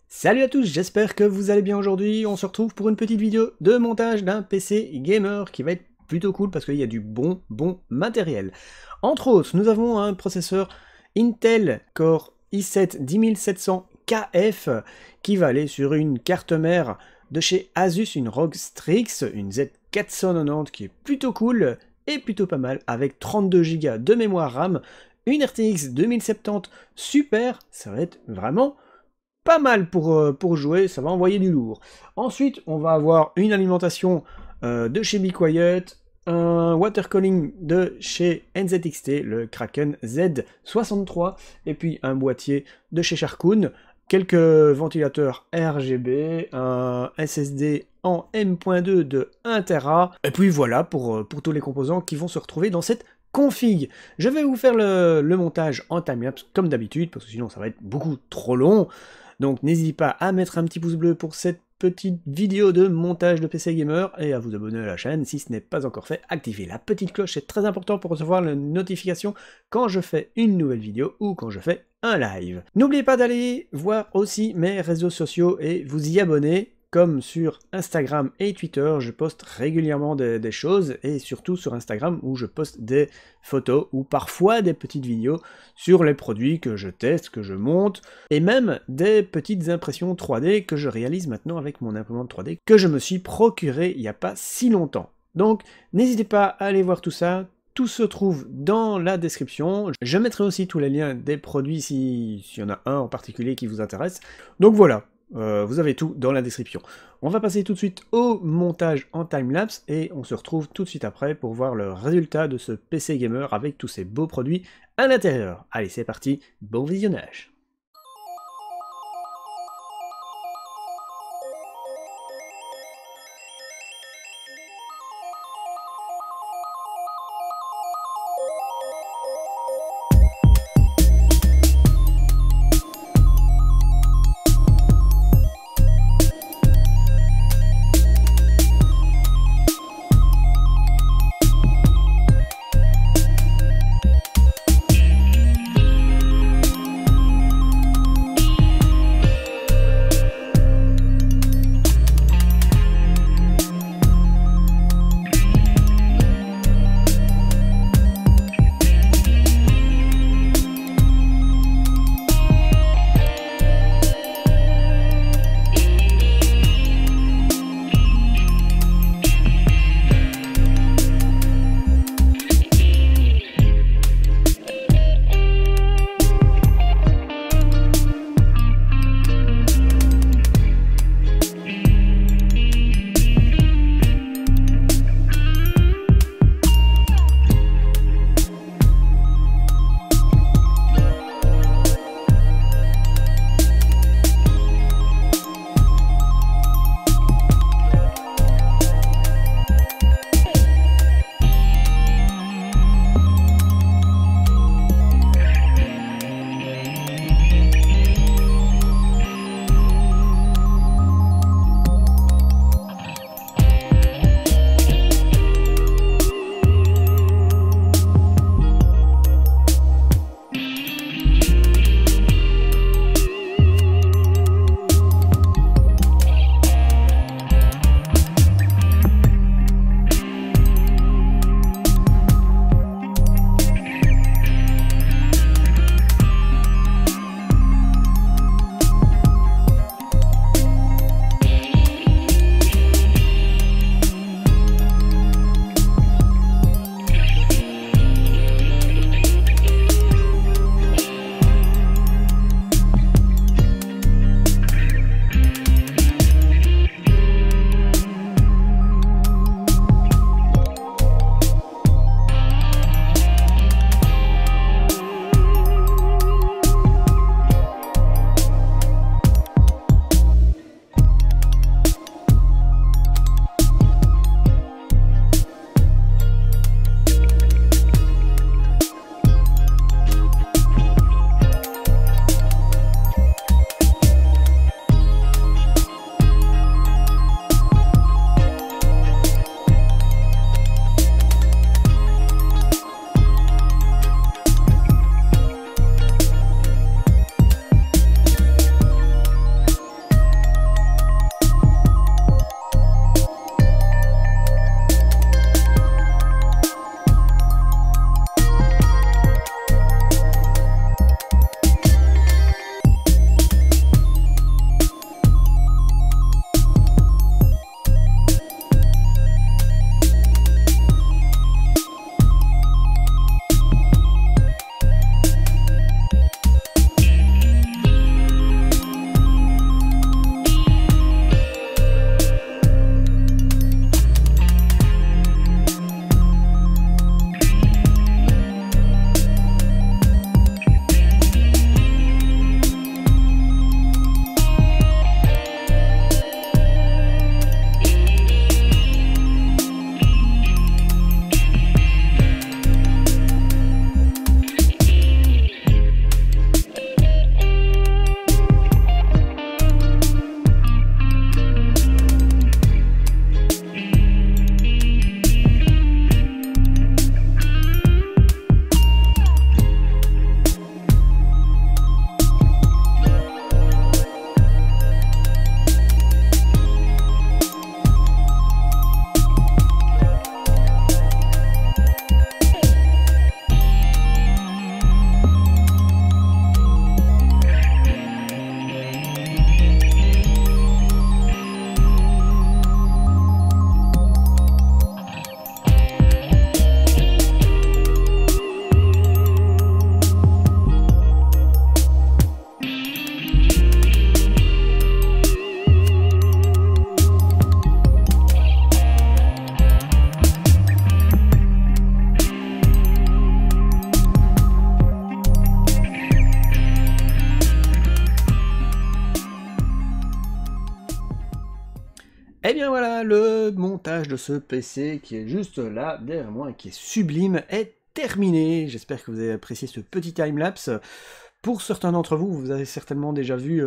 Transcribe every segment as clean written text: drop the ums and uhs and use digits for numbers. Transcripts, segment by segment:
Salut à tous, j'espère que vous allez bien aujourd'hui. On se retrouve pour une petite vidéo de montage d'un PC gamer qui va être plutôt cool parce qu'il y a du bon matériel. Entre autres, nous avons un processeur Intel Core i7 10700 KF qui va aller sur une carte mère de chez Asus, une ROG Strix, une Z490 qui est plutôt cool et plutôt pas mal avec 32 Go de mémoire RAM, une RTX 2070 Super, ça va être vraiment pas mal pour jouer, ça va envoyer du lourd. Ensuite, on va avoir une alimentation de chez Be Quiet, un water cooling de chez NZXT, le Kraken Z63, et puis un boîtier de chez Sharkoon, quelques ventilateurs RGB, un SSD en M.2 de 1 Tera, et puis voilà pour tous les composants qui vont se retrouver dans cette config. Je vais vous faire le montage en timelapse comme d'habitude, parce que sinon ça va être beaucoup trop long. Donc n'hésitez pas à mettre un petit pouce bleu pour cette petite vidéo de montage de PC Gamer et à vous abonner à la chaîne si ce n'est pas encore fait. Activez la petite cloche, c'est très important pour recevoir les notifications quand je fais une nouvelle vidéo ou quand je fais un live. N'oubliez pas d'aller voir aussi mes réseaux sociaux et vous y abonner. Comme sur Instagram et Twitter, je poste régulièrement des choses, et surtout sur Instagram où je poste des photos ou parfois des petites vidéos sur les produits que je teste, que je monte, et même des petites impressions 3D que je réalise maintenant avec mon imprimante 3D que je me suis procuré il n'y a pas si longtemps. Donc n'hésitez pas à aller voir tout ça. Tout se trouve dans la description. Je mettrai aussi tous les liens des produits s'il y en a un en particulier qui vous intéresse. Donc voilà. Vous avez tout dans la description. On va passer tout de suite au montage en timelapse et on se retrouve tout de suite après pour voir le résultat de ce PC Gamer avec tous ces beaux produits à l'intérieur. Allez, c'est parti, bon visionnage. Et bien voilà, le montage de ce PC qui est juste là derrière moi et qui est sublime est terminé. J'espère que vous avez apprécié ce petit timelapse. Pour certains d'entre vous, vous avez certainement déjà vu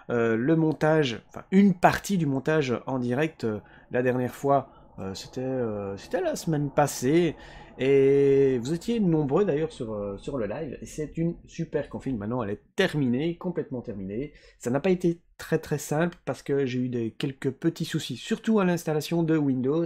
le montage, enfin une partie du montage en direct la dernière fois. C'était la semaine passée et vous étiez nombreux d'ailleurs sur le live et c'est une super config. Maintenant elle est terminée, complètement terminée. Ça n'a pas été très très simple parce que j'ai eu quelques petits soucis, surtout à l'installation de Windows.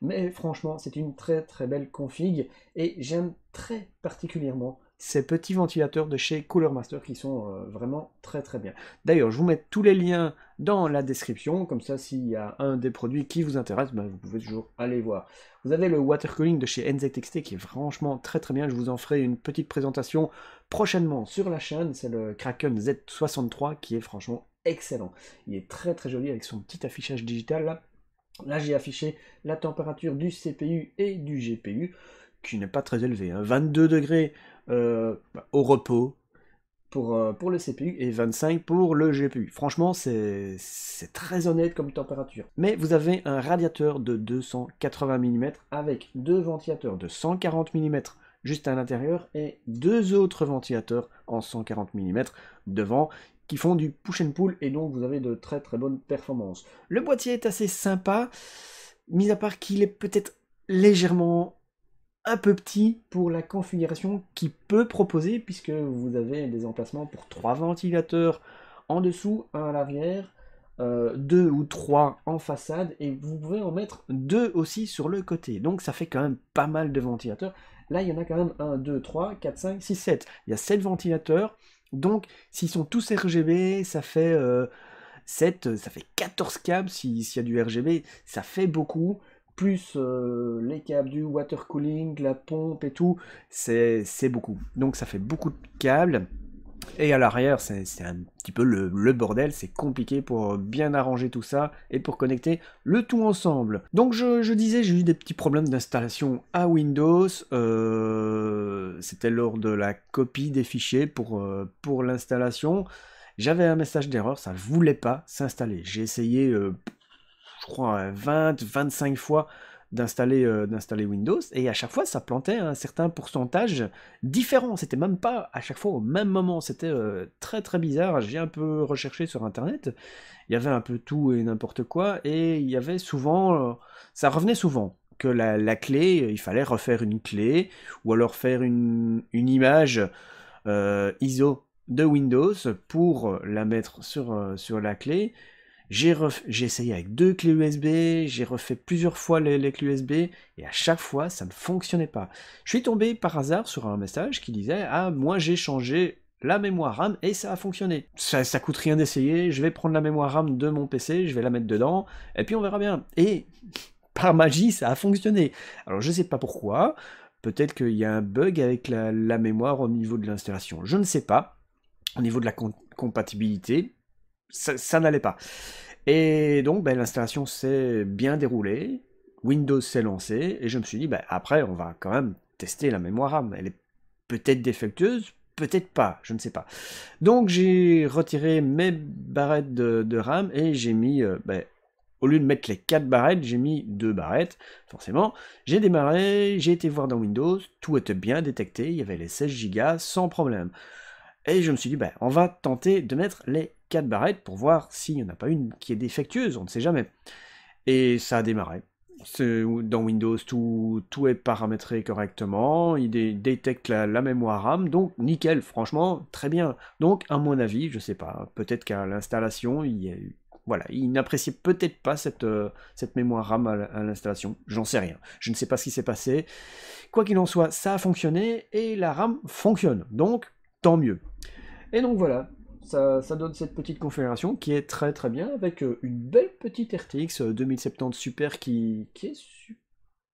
Mais franchement, c'est une très très belle config et j'aime très particulièrement ces petits ventilateurs de chez Cooler Master qui sont vraiment très très bien. D'ailleurs, je vous mets tous les liens dans la description, comme ça s'il y a un des produits qui vous intéresse, ben, vous pouvez toujours aller voir. Vous avez le water cooling de chez NZXT qui est franchement très très bien, je vous en ferai une petite présentation prochainement sur la chaîne, c'est le Kraken Z63 qui est franchement excellent. Il est très très joli avec son petit affichage digital là. Là, j'ai affiché la température du CPU et du GPU, qui n'est pas très élevée. 22 degrés au repos pour le CPU et 25 pour le GPU. Franchement, c'est très honnête comme température. Mais vous avez un radiateur de 280 mm avec deux ventilateurs de 140 mm juste à l'intérieur et deux autres ventilateurs en 140 mm devant qui font du push and pull et donc vous avez de très très bonnes performances. Le boîtier est assez sympa, mis à part qu'il est peut-être légèrement un peu petit pour la configuration qu'il peut proposer puisque vous avez des emplacements pour 3 ventilateurs en dessous, un à l'arrière, 2 ou 3 en façade et vous pouvez en mettre 2 aussi sur le côté. Donc ça fait quand même pas mal de ventilateurs. Là, il y en a quand même 1, 2, 3, 4, 5, 6, 7. Il y a 7 ventilateurs. Donc, s'ils sont tous RGB, ça fait 7, ça fait 14 câbles s'il y a du RGB. Ça fait beaucoup. Plus les câbles du water cooling, la pompe et tout, c'est beaucoup. Donc ça fait beaucoup de câbles. Et à l'arrière, c'est un petit peu le bordel, c'est compliqué pour bien arranger tout ça et pour connecter le tout ensemble. Donc je disais, j'ai eu des petits problèmes d'installation à Windows, c'était lors de la copie des fichiers pour l'installation. J'avais un message d'erreur, ça ne voulait pas s'installer. J'ai essayé, je crois, 20-25 fois d'installer Windows, et à chaque fois ça plantait un certain pourcentage différent, c'était même pas à chaque fois au même moment, c'était très très bizarre. J'ai un peu recherché sur internet, il y avait un peu tout et n'importe quoi, et il y avait souvent, ça revenait souvent, que la clé, il fallait refaire une clé, ou alors faire une image ISO de Windows pour la mettre sur la clé. J'ai essayé avec 2 clés USB, j'ai refait plusieurs fois les clés USB, et à chaque fois, ça ne fonctionnait pas. Je suis tombé par hasard sur un message qui disait « Ah, moi j'ai changé la mémoire RAM et ça a fonctionné. Ça coûte rien d'essayer, je vais prendre la mémoire RAM de mon PC, je vais la mettre dedans, et puis on verra bien. » Et par magie, ça a fonctionné. Alors je sais pas pourquoi, peut-être qu'il y a un bug avec la mémoire au niveau de l'installation, je ne sais pas. Au niveau de la compatibilité, ça n'allait pas. Et donc, ben, l'installation s'est bien déroulée, Windows s'est lancé, et je me suis dit, ben, après, on va quand même tester la mémoire RAM. Elle est peut-être défectueuse, peut-être pas, je ne sais pas. Donc, j'ai retiré mes barrettes de RAM, et j'ai mis, ben, au lieu de mettre les 4 barrettes, j'ai mis 2 barrettes, forcément. J'ai démarré, j'ai été voir dans Windows, tout était bien détecté, il y avait les 16 Go sans problème. Et je me suis dit, ben, on va tenter de mettre les 4 barrettes pour voir s'il n'y en a pas une qui est défectueuse, on ne sait jamais. Et ça a démarré. Dans Windows, tout est paramétré correctement, il détecte la mémoire RAM, donc nickel, franchement, très bien. Donc, à mon avis, je sais pas, peut-être qu'à l'installation, voilà, il n'appréciait peut-être pas cette mémoire RAM à l'installation, j'en sais rien. Je ne sais pas ce qui s'est passé. Quoi qu'il en soit, ça a fonctionné, et la RAM fonctionne, donc tant mieux. Et donc voilà, ça donne cette petite configuration qui est très très bien, avec une belle petite RTX 2070 Super qui est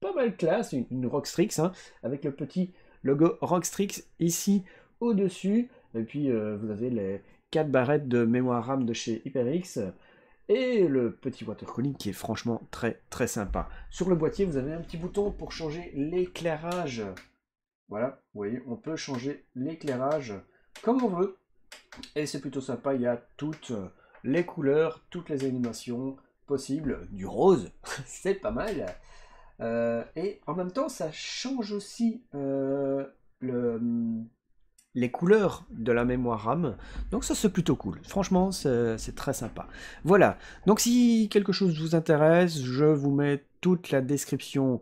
pas mal classe, une Rockstrix, hein, avec le petit logo Rockstrix ici au-dessus, et puis vous avez les 4 barrettes de mémoire RAM de chez HyperX, et le petit water cooling qui est franchement très très sympa. Sur le boîtier, vous avez un petit bouton pour changer l'éclairage. Voilà, vous voyez, on peut changer l'éclairage comme on veut. Et c'est plutôt sympa, il y a toutes les couleurs, toutes les animations, possible, du rose, c'est pas mal. Et en même temps, ça change aussi les couleurs de la mémoire RAM, donc ça c'est plutôt cool, franchement c'est très sympa. Voilà, donc si quelque chose vous intéresse, je vous mets toute la description,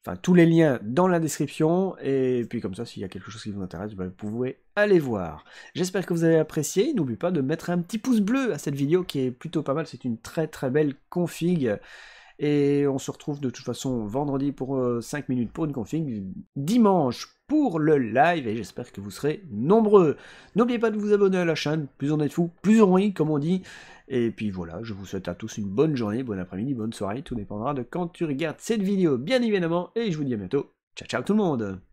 enfin tous les liens dans la description, et puis comme ça s'il y a quelque chose qui vous intéresse, vous pouvez aller voir. J'espère que vous avez apprécié, n'oubliez pas de mettre un petit pouce bleu à cette vidéo qui est plutôt pas mal, c'est une très belle config. Et on se retrouve de toute façon vendredi pour 5 minutes pour une config, dimanche pour le live, et j'espère que vous serez nombreux. N'oubliez pas de vous abonner à la chaîne, plus on est fou, plus on rit, comme on dit. Et puis voilà, je vous souhaite à tous une bonne journée, bon après-midi, bonne soirée, tout dépendra de quand tu regardes cette vidéo, bien évidemment, et je vous dis à bientôt. Ciao ciao tout le monde!